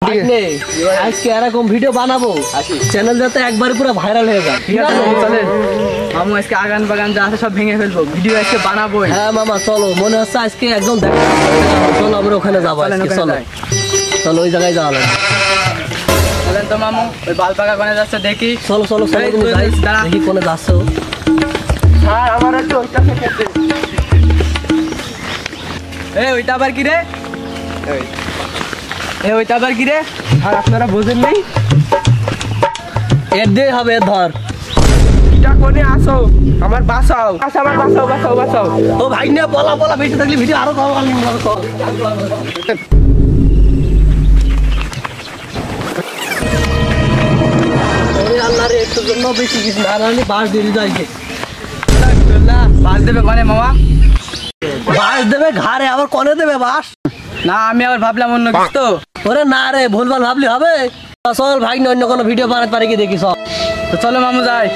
ভাগ্নে আজকে এরকম ভিডিও বানাবো চ্যানেল যাতে একবার পুরো ভাইরাল হয়ে যায়। ঠিক আছে চলেন মামু, আজকে আগান বাগান যা আছে সব ভেঙে ফেলবো, ভিডিও আজকে বানাবো। হ্যাঁ মামা চলো, মনে হচ্ছে আজকে একদম দেখা। চলো আমরা ওখানে যাবো আজকে, চলো চলো ওই জায়গায় যাওয়া লাগবে। চলেন তো মামু, ওই বালপাকা কোনে যাচ্ছে দেখি। চলো চলো চলো, তুমি যাই দেখি কোনে যাচ্ছো। হ্যাঁ আমার একটু ওইটা খেতে। ওইটা আবার কি রে? ওইটা আবার কি রে? আর আপনারা বোঝেন নাই? এর দিয়ে হবে, ধর এটা কোনে আসো, আমার বাঁচাও, আমার বাঁচাও বাঁচাও বাঁচাও। ও ভাই না, বলা বলা বেঁচে থাকলে ভিডিও আরো কম। আল্লাহ রে, একটু জন্য বেশি কিছু না রানি বাস দিয়ে যায়। বাস দেবে কোনে মামা? বাস দেবে ঘাড়ে, আবার কনে দেবে বাস? না আমি আবার ভাবলাম অন্য কিছু তো। ওরে না রে, ভুলভাল ভাবলি হবে। চল ভাই, অন্য কোনো ভিডিও বানাতে পারি কি দেখি। সব তো চলো মামু যাই।